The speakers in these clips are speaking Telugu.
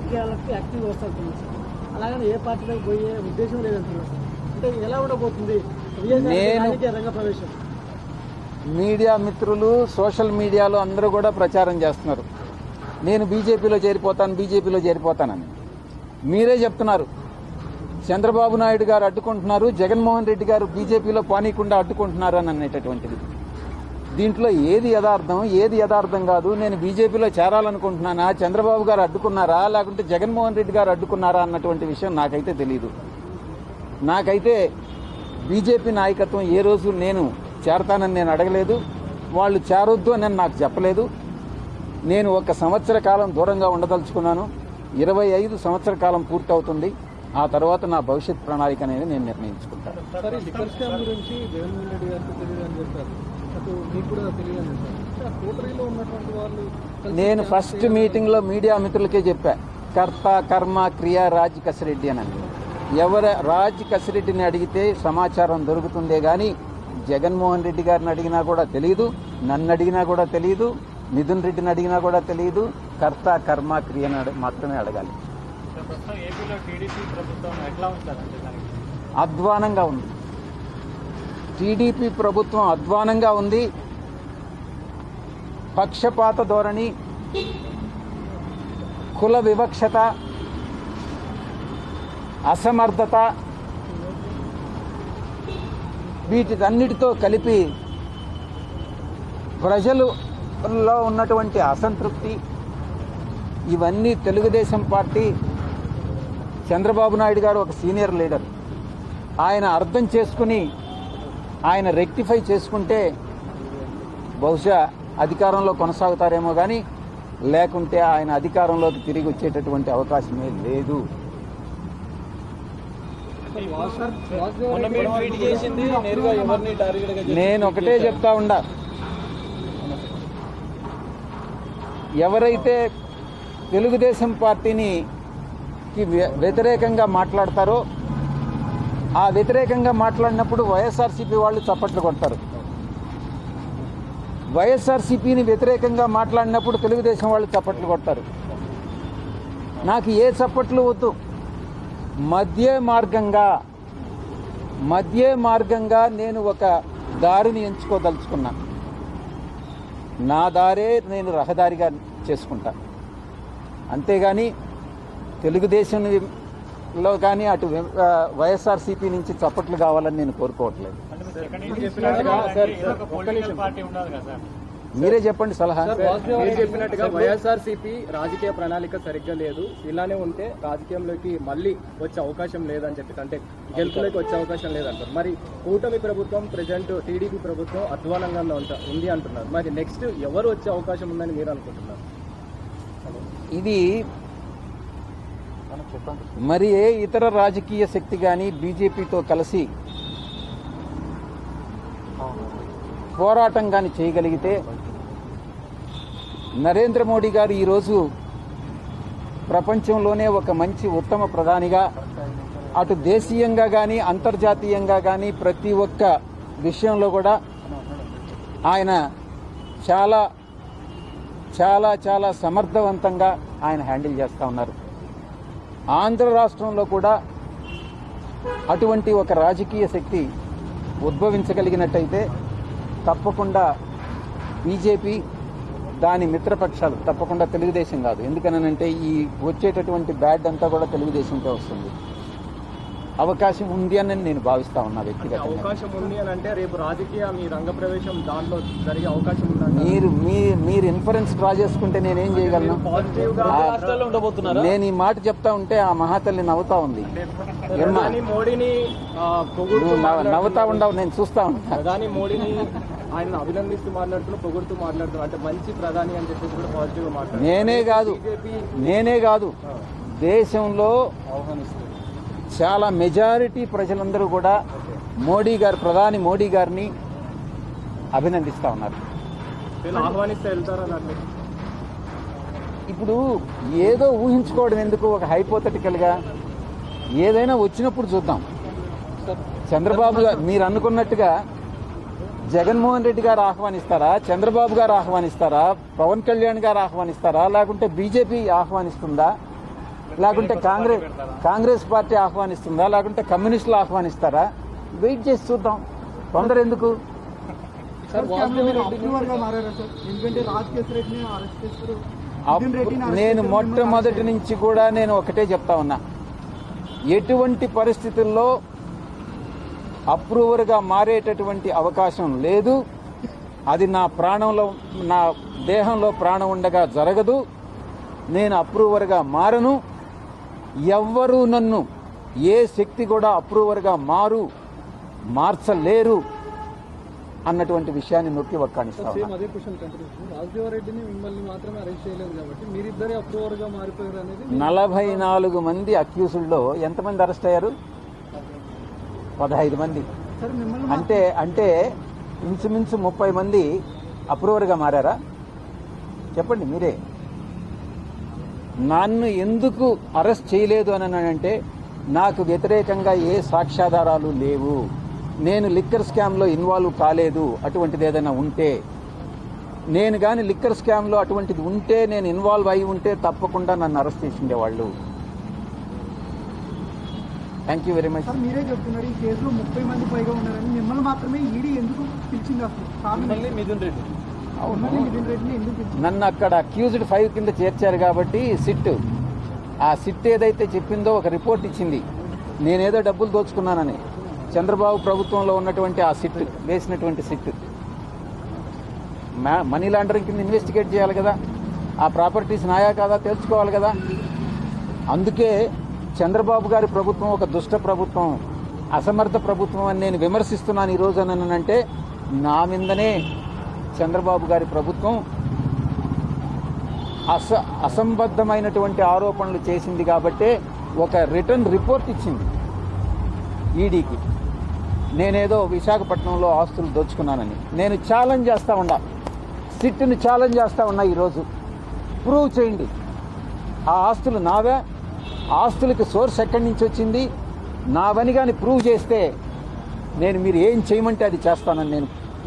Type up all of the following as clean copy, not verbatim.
రాజకీయాలకు యాక్టివ్ వస్తుంటుంది సార్. అలాగని ఏ పార్టీలకు పోయే ఉద్దేశం లేదంటున్నారు సార్. అంటే ఎలా ఉండబోతుంది రాజకీయ రంగ ప్రవేశం? మీడియా మిత్రులు సోషల్ మీడియాలో అందరూ కూడా ప్రచారం చేస్తున్నారు, నేను బీజేపీలో చేరిపోతానని. మీరే చెప్తున్నారు చంద్రబాబు నాయుడు గారు అడ్డుకుంటున్నారు, జగన్మోహన్ రెడ్డి గారు బీజేపీలో పానీయకుండా అడ్డుకుంటున్నారు అని అనేటటువంటిది. దీంట్లో ఏది యథార్థం కాదు? నేను బీజేపీలో చేరాలనుకుంటున్నానా, చంద్రబాబు గారు అడ్డుకున్నారా, లేకుంటే జగన్మోహన్ రెడ్డి గారు అడ్డుకున్నారా అన్నటువంటి విషయం నాకైతే తెలియదు. నాకైతే బీజేపీ నాయకత్వం ఏ రోజు నేను చేరతానని నేను అడగలేదు, వాళ్ళు చేరొద్దు అని నాకు చెప్పలేదు. నేను 1 సంవత్సర కాలం దూరంగా ఉండదలుచుకున్నాను. 25 సంవత్సర కాలం పూర్తవుతుంది. ఆ తర్వాత నా భవిష్యత్ ప్రణాళిక అనేది నేను నిర్ణయించుకుంటాను. నేను ఫస్ట్ మీటింగ్లో మీడియా మిత్రులకే చెప్పా, కర్త కర్మ క్రియ రాజ్ కసిరెడ్డి అని. రాజ్ కసిరెడ్డిని అడిగితే సమాచారం దొరుకుతుందే కానీ జగన్మోహన్ రెడ్డి గారిని అడిగినా కూడా తెలియదు, నన్ను అడిగినా కూడా తెలియదు, మిథున్ రెడ్డిని అడిగినా కూడా తెలియదు. కర్త కర్మ క్రియను మాత్రమే అడగాలి. అధ్వానంగా ఉంది. టీడీపీ ప్రభుత్వం అధ్వానంగా ఉంది. పక్షపాత ధోరణి, కుల వివక్షత, అసమర్థత, వీటిదన్నిటితో కలిపి ప్రజలలో ఉన్నటువంటి అసంతృప్తి, ఇవన్నీ తెలుగుదేశం పార్టీ, చంద్రబాబు నాయుడు గారు ఒక సీనియర్ లీడర్, ఆయన అర్థం చేసుకుని ఆయన రెక్టిఫై చేసుకుంటే బహుశా అధికారంలో కొనసాగుతారేమో కానీ లేకుంటే ఆయన అధికారంలోకి తిరిగి వచ్చేటటువంటి అవకాశమే లేదు. నేను ఒకటే చెప్తా ఉండా, ఎవరైతే తెలుగుదేశం పార్టీని వ్యతిరేకంగా మాట్లాడతారో ఆ వ్యతిరేకంగా మాట్లాడినప్పుడు వైఎస్ఆర్సీపీ వాళ్ళు చప్పట్లు కొడతారు, వైఎస్ఆర్సీపీని వ్యతిరేకంగా మాట్లాడినప్పుడు తెలుగుదేశం వాళ్ళు చప్పట్లు కొడతారు. నాకు ఏ చప్పట్లు వద్దు. మధ్య మార్గంగా నేను ఒక దారిని ఎంచుకోదలుచుకున్నా. నా దారే నేను రహదారిగా చేసుకుంటా. అంతేగాని తెలుగుదేశంలో కానీ అటు వైఎస్ఆర్సీపీ నుంచి చప్పట్లు కావాలని నేను కోరుకోవట్లేదు. మీరే చెప్పండి సలహా. మీరు చెప్పినట్టుగా వైఎస్ఆర్సీపీ రాజకీయ ప్రణాళిక సరిగ్గా లేదు, ఇలానే ఉంటే రాజకీయంలోకి మళ్ళీ వచ్చే అవకాశం లేదని చెప్పి, అంటే గెలుపులోకి వచ్చే అవకాశం లేదంటారు. మరి కూటమి ప్రభుత్వం ప్రజెంట్ టీడీపీ ప్రభుత్వం అధ్వానంగా ఉంది అంటున్నారు. మరి నెక్స్ట్ ఎవరు వచ్చే అవకాశం ఉందని మీరు అనుకుంటున్నారు? ఇది మరి ఏ ఇతర రాజకీయ శక్తి కానీ బీజేపీతో కలిసి పోరాటం కానీ చేయగలిగితే, నరేంద్ర మోడీ గారు ఈరోజు ప్రపంచంలోనే ఒక మంచి ఉత్తమ ప్రధానిగా, అటు దేశీయంగా కానీ అంతర్జాతీయంగా కానీ ప్రతి ఒక్క విషయంలో కూడా ఆయన చాలా చాలా చాలా సమర్థవంతంగా ఆయన హ్యాండిల్ చేస్తూ ఉన్నారు. ఆంధ్ర రాష్ట్రంలో కూడా అటువంటి ఒక రాజకీయ శక్తి ఉద్భవించగలిగినట్టయితే తప్పకుండా బీజేపీ, దాని మిత్రపక్షాలు, తప్పకుండా తెలుగుదేశం కాదు. ఎందుకనంటే ఈ వచ్చేటటువంటి బ్యాడ్ అంతా కూడా తెలుగుదేశంతో వస్తుంది. అవకాశం ఉంది అని నేను భావిస్తా ఉన్నా వ్యక్తిగతంగా. అవకాశం ఉంది అని అంటే రేపు రాజకీయ మీ రంగ ప్రవేశం దాంట్లో జరిగే అవకాశం ఉంది. మీరు ఇన్ఫరెన్స్ డ్రా చేసుకుంటే నేనేం చేయగలను? నేను ఈ మాట చెప్తా ఉంటే ఆ మహాతల్లి నవ్వుతా ఉంది. మోడీని నవ్వుతా ఉండవు, నేను చూస్తా ఉంటా. ప్రధాని మోడీని ఆయన అభినందిస్తూ పొగుడుతూ మాట్లాడుతున్నారు, అంటే మంచి ప్రధాని అని చెప్పేసి కూడా పాజిటివ్ గా మాట్లాడుతున్నారు. నేనే కాదు దేశంలో చాలా మెజారిటీ ప్రజలందరూ కూడా ప్రధాని మోడీ గారిని అభినందిస్తా ఉన్నారు. ఇప్పుడు ఏదో ఊహించుకోవడం ఎందుకు? ఒక హైపోథెటికల్గా ఏదైనా వచ్చినప్పుడు చూద్దాం. చంద్రబాబు గారు మీరు అనుకున్నట్టుగా జగన్మోహన్ రెడ్డి గారు ఆహ్వానిస్తారా, చంద్రబాబు గారు ఆహ్వానిస్తారా, పవన్ కళ్యాణ్ గారు ఆహ్వానిస్తారా, లేకుంటే బీజేపీ ఆహ్వానిస్తుందా? లేకుంటే కాంగ్రెస్ పార్టీ ఆహ్వానిస్తుందా, లేకుంటే కమ్యూనిస్టులు ఆహ్వానిస్తారా? వెయిట్ చేసి చూద్దాం, తొందర ఎందుకు? నేను మొట్టమొదటి నుంచి కూడా నేను ఒకటే చెప్తా ఉన్నా, ఎటువంటి పరిస్థితుల్లో అప్రూవర్గా మారేటటువంటి అవకాశం లేదు. అది నా ప్రాణంలో, నా దేహంలో ప్రాణం ఉండగా జరగదు. నేను అప్రూవర్గా మారను. ఎవ్వరూ నన్ను, ఏ శక్తి కూడా అప్రూవర్గా మార్చలేరు అన్నటువంటి విషయాన్ని నొక్కి వక్కాణిస్తాను. అదే క్వశ్చన్ కంటిన్యూ. రాజదేవరెడ్డిని మిమ్మల్ని మాత్రమే అరెస్ట్ చేయలేదు కాబట్టి మీరిద్దరే అప్రూవర్ గా మారిపోయారు అనేది. 44 మంది అక్యూజుల్లో ఎంతమంది అరెస్ట్ అయ్యారు? 15 మంది. అంటే ఇంచుమించు 30 మంది అప్రూవర్గా మారారా? చెప్పండి మీరే. నన్ను ఎందుకు అరెస్ట్ చేయలేదు అని అంటే, నాకు వ్యతిరేకంగా ఏ సాక్ష్యాధారాలు లేవు, నేను లిక్కర్ స్కామ్లో ఇన్వాల్వ్ కాలేదు. అటువంటిది ఏదైనా ఉంటే, నేను కానీ లిక్కర్ స్కామ్లో అటువంటిది ఉంటే, నేను ఇన్వాల్వ్ అయి ఉంటే తప్పకుండా నన్ను అరెస్ట్ చేసిండేవాళ్ళు. Thank you very much. మీరే చెప్తున్నారు ఈ కేసులో 30 మంది పైగా ఉన్నారని, మిమ్మల్ని మాత్రమే ఈడీ ఎందుకు పిలిచింది అసలు? మిథున్ రెడ్డి నన్ను అక్కడ అక్యూజ్డ్ 5 కింద చేర్చారు కాబట్టి ఆ సిట్ ఏదైతే చెప్పిందో ఒక రిపోర్ట్ ఇచ్చింది, నేనేదో డబ్బులు దోచుకున్నానని. చంద్రబాబు ప్రభుత్వంలో ఉన్నటువంటి ఆ సిట్, వేసినటువంటి సిట్ మనీ లాండరింగ్ కింద ఇన్వెస్టిగేట్ చేయాలి కదా, ఆ ప్రాపర్టీస్ నాయా కాదా తెలుసుకోవాలి కదా. అందుకే చంద్రబాబు గారి ప్రభుత్వం ఒక దుష్ట ప్రభుత్వం, అసమర్థ ప్రభుత్వం అని నేను విమర్శిస్తున్నాను ఈరోజు. అంటే నా మీదనే చంద్రబాబు గారి ప్రభుత్వం అసంబద్ధమైనటువంటి ఆరోపణలు చేసింది కాబట్టే ఒక రిటర్న్ రిపోర్ట్ ఇచ్చింది ఈడీకి. నేనేదో విశాఖపట్నంలో ఆస్తులు దోచుకున్నానని నేను ఛాలెంజ్ చేస్తా ఉన్నా, సిట్ని ఛాలెంజ్ చేస్తా ఉన్నా. ఈరోజు ప్రూవ్ చేయండి, ఆ ఆస్తులు నావే, ఆస్తులకి సోర్స్ ఎక్కడి నుంచి వచ్చింది, నావని కానీ ప్రూవ్ చేస్తే మీరు ఏం చేయమంటే అది చేస్తానని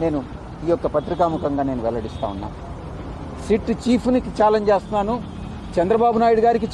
నేను ఈ యొక్క పత్రికాముఖంగా నేను వెల్లడిస్తా ఉన్నా. సిట్ చీఫ్ని ఛాలెంజ్ చేస్తున్నాను, చంద్రబాబు నాయుడు గారికి